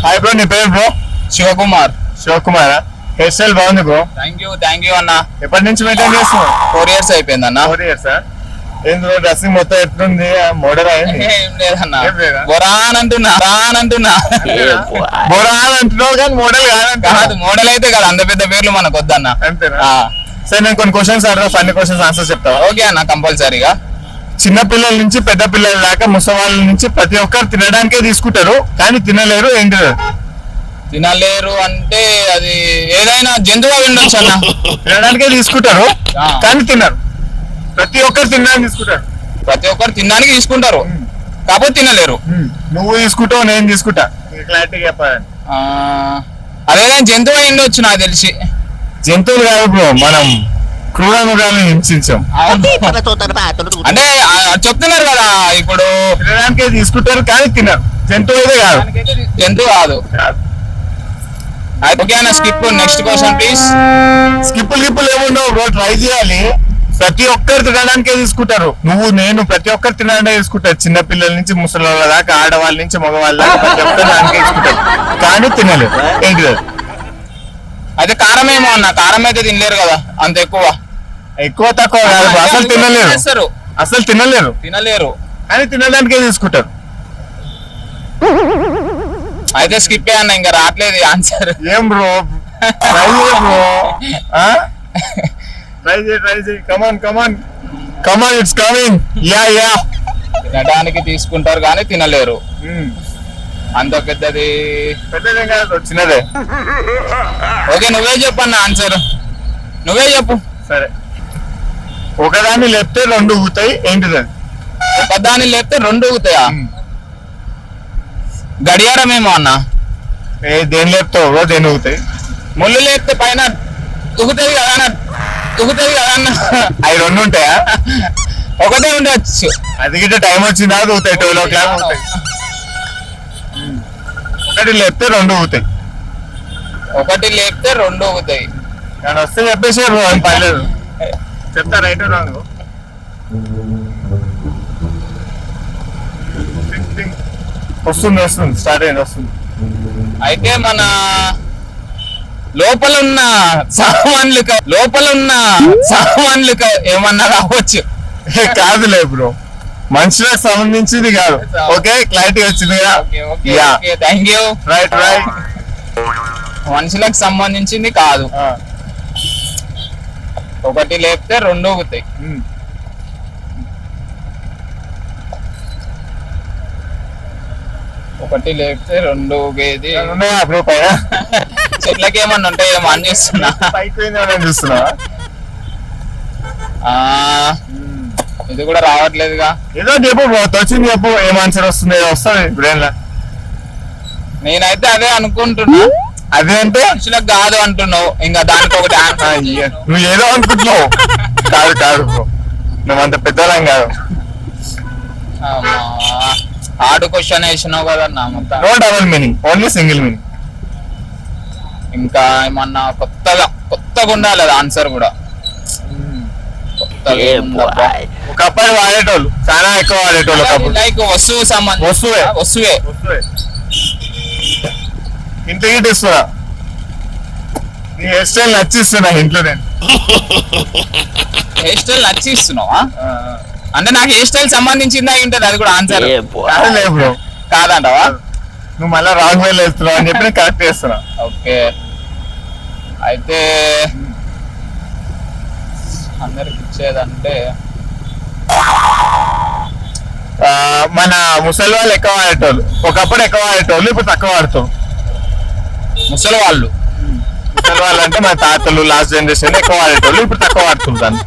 Hi bro, నీ పేరు bro? Shivakumar. Shivakumar. Hair style బాగుంది బ్రో. థ్యాంక్ యూ అన్న. ఎప్పటి నుంచి మెయింటైన్ చేస్తున్నావు? 4 years అయిపోయింది అన్న. 4 years. ఏం బ్రో డ్రెస్సింగ్ మొత్తం ఎట్లుంది? మోడల్ అయింది? ఏం లేదన్న, ఏం లేదా? బొరాన్ అంటున్నా బొరాన్ అంటున్నావు కానీ మోడల్ కాదు. మోడల్ అయితే కాదు, అంత పెద్ద పేర్లు మనకు వద్దన్న. అంతేనా? సరే, నేను కొన్ని క్వశ్చన్స్ అడగా, ఫన్నీ క్వశ్చన్స్ ఆన్సర్ చెప్తావా? ఓకే అన్న, కంపల్సరీగా. చిన్న పిల్లల నుంచి పెద్ద పిల్లల దాకా ముసవాళ్ళ నుంచి ప్రతి ఒక్కరు తినడానికే తీసుకుంటారు కానీ తినలేరు. ఏంటి? తినలేరు అంటే అది ఏదైనా జంతువు ఉండొచ్చు అన్న. తినడానికే తీసుకుంటారు కానీ తినరు. ప్రతి ఒక్కరు తినడానికి తీసుకుంటారు. ప్రతి ఒక్కరు తినడానికి తీసుకుంటారు కాకపోతే తినలేరు. నువ్వు తీసుకుంటావు, నేను తీసుకుంటా. క్లారిటీ చెప్పాలని. అదేదైనా జంతువు ఉండొచ్చు నాకు తెలిసి. జంతువులు కాదు బ్రో, మనం క్రూర మృగాలను హింసించాం. అంటే చెప్తున్నారు కదా, ఇప్పుడు తినడానికే తీసుకుంటారు కానీ తినరు. జంతువు అయితే కాదు. జంతువు కాదు. ఓకే అన్న, స్కిప్. Next question please. స్కిప్పులు ఏముండవు బ్రో, ట్రై చేయాలి. ప్రతి ఒక్కరు తినడానికే తీసుకుంటారు. నువ్వు నేను ప్రతి ఒక్కరు తినడానికే తీసుకుంటారు. చిన్న పిల్లల నుంచి ముసలి వాళ్ళ దాకా, ఆడవాళ్ళ నుంచి మగవాళ్ళ దాకా ప్రతి ఒక్కరు దానికే తీసుకుంటారు కానీ తినలేరు. ఏంటి? అయితే కారం ఏమో అన్న. కారం అయితే తినలేరు కదా అంత ఎక్కువ తక్కువ కాదు, అసలు తినలేరు. అసలు తినలేరు కానీ తినడానికే తీసుకుంటారు. అయితే స్కిప్ అన్న, ఇంకా రావట్లేదు ఆన్సర్. ఏం బ్రో, ట్రై చేయ బ్రో, ట్రై చేయి. Come on it's coming. యా తినడానికి తీసుకుంటారు కానీ తినలేరు. అంత పెద్దది కాదు, చిన్నదే. ఓకే, నువ్వే చెప్పు అన్న ఆన్సర్. నువ్వే చెప్పు. సరే, ఒకదాన్ని లేపితే 2 ఊగుతాయి. ఏంటిది? ఒకదాన్ని లేపితే 2 ఊగుతాయా? గడియారం ఏమో అన్న. దేని లేపుతావు? దేని ఊగుతాయి? ముళ్ళు లేపితే పైన ఊగుతుంది కదా అన్న. అవి 2 ఉంటాయా? ఒకటే ఉండవచ్చు. అది గిట్ట టైం వచ్చిందా ఊగుతాయి. 12 o'clock ఊగుతాయి. ఒకటి లేపితే 2 ఊగుతాయి. కానీ వస్తే చెప్పేసారు, అని పర్లేదు. చెప్తా రైట్ రాంగ్. వస్తుంది స్టార్ట్ అయింది, వస్తుంది. అయితే మన లోపల ఉన్న సామాన్లు ఏమన్నా రావచ్చు. కాదులే బ్రో, మనుషులకు సంబంధించింది కాదు. ఓకే, క్లారిటీ వచ్చింది కదా? Thank you. రైట్. మనుషులకు సంబంధించింది కాదు. ఒకటి లేపితే 2 ఊగుతాయి. ఒకటి లేపితే 2 ఊగేది చెట్లకి ఏమన్నా ఉంటాయేమో అని చూస్తున్నా. ఇది కూడా రావట్లేదుగా. ఏదో చెప్పు, వచ్చింది చెప్పు. ఏం ఆన్సర్ వస్తుంది? వస్తుంది బ్రెయిన్ లో. నేనైతే అదే అనుకుంటున్నా. అదే అంటే మనుషులకు కాదు అంటున్నావు, ఇంకా దానికి ఒకటి నువ్వు ఏదో అనుకుంటున్నావు. కాదు బ్రో, నువ్వు అంత పెద్దలం కాదు. హార్డ్ క్వశ్చన్ వేసినావు కదా మొత్తం. No double meaning, only single meaning. ఇంకా ఏమన్నా కొత్తగా ఉండాలి ఆన్సర్ కూడా. ఒకప్పుడు వాడేటోళ్ళు, చాలా ఎక్కువ వాడేటోళ్ళు. లైక్ వస్తువే ఇంటికి ఇస్తున్నా. నీ హెయిర్ స్టైల్ నచ్చిస్తున్నా ఇంట్లో. నేను హెయిర్ స్టైల్ నచ్చిస్తున్నావా? అంటే నాకు హెయిర్ స్టైల్ సంబంధించిందా ఉంటుంది, అది కూడా ఆన్సర్ బ్రో. కాదంటావా? నువ్వు మళ్ళీ రాంగ్ వేలు వేస్తున్నావు అని చెప్పి నేను కరెక్ట్ చేస్తున్నా. ఓకే, అయితే అందరికి ఇచ్చేదంటే మన ముసలి వాళ్ళు ఎక్కువ వాడేటోళ్ళు. ఒకప్పుడు ఎక్కువ వాడేటోళ్ళు, ఇప్పుడు తక్కువ వాడతాం. ముసలి వాళ్ళు అంటే మన తాతలు, లాస్ట్ జనరేషన్ ఎక్కువ వాడేటోళ్ళు, ఇప్పుడు తక్కువ వాడుతుంటాను.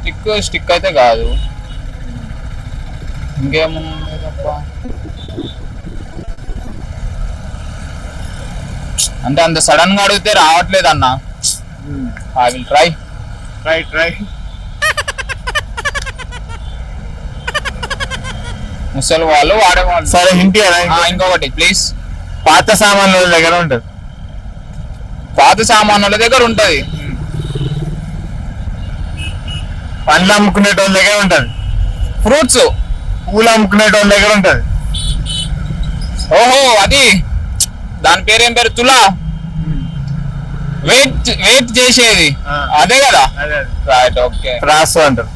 స్టిక్ అయితే కాదు. ఇంకేమన్నా అంటే అంత సడన్ గా అడిగితే రావట్లేదు అన్న. I will try. ముసలి వాళ్ళు వాడేవాళ్ళు. సరే, ఇంటి ఇంకొకటి ప్లీజ్. పాత సామాన్ల దగ్గర ఉంటది. పాత సామాన్ల దగ్గర ఉంటది. పండ్లు అమ్ముకునేటోళ్ళ దగ్గర ఉంటది. ఫ్రూట్స్, పూలు అమ్ముకునేటోళ్ళ దగ్గర ఉంటది. ఓహో, అది దాని పేరు ఏం పేరు? తులా. వెయిట్ చేసేది ఆ. అదే కదా? అదే రైట్, ఓకే. త్రాసు అంటారు.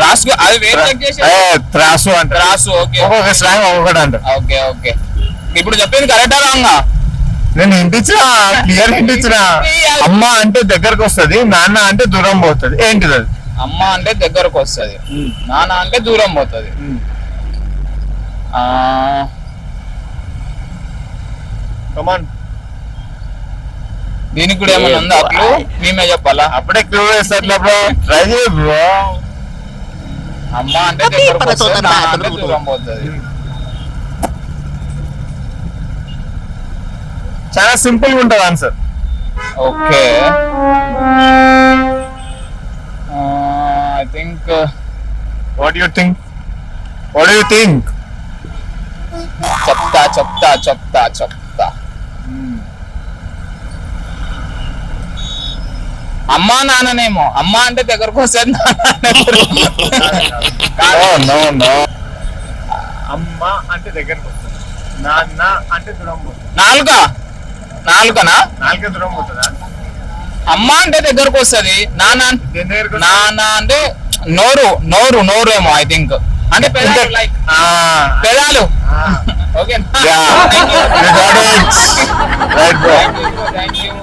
రాసు అది వెయిట్ చెక్ చేసేది. త్రాసు అంటారు. రాసు, ఓకే ఒక్కొక్క స్లాంగ్ ఒక్కొక్కటి అంటారు. Okay okay. ఇప్పుడు చెప్పింది కరెక్టా రాంగా? నేను హింట్ ఇచ్చిన, క్లియర్ హింట్ ఇచ్చిన. అమ్మ అంటే దగ్గరకు వస్తది, నాన్న అంటే దూరం పోతుంది. ఏంటిది అది? అమ్మ అంటే దగ్గరకు వస్తది, నాన్న అంటే దూరం పోతుంది. కమాన్. దీనికి కూడా ఏమైనా ఉందా అట్లు? మేమే చెప్పాలా? అప్పుడే క్లూ వేస్తారు బ్రో. ట్రై చేయ బ్రో. అమ్మ అంటే దగ్గరకు వస్తది, నాన్న అంటే దూరం పోతుంది. చాలా సింపుల్ గా ఉంటుంది answer. Okay, I think. What you think? What you think? చెప్తా. అమ్మా నాన్ననేమో. అమ్మ అంటే దగ్గరకు వస్తుంది, నో నో. అమ్మ అంటే దగ్గరకు వస్తుంది, నాన్న అంటే దూరం పోతుంది. నాలుకనా? నాలుగే దూరం పోతుందా? అమ్మ అంటే దగ్గరకు వస్తుంది, నాన్న అంటే నోరు ఏమో ఐ థింక్. అంటే పెదాలు, లైక్ పెదాలు. Okay, right bro. Thank you.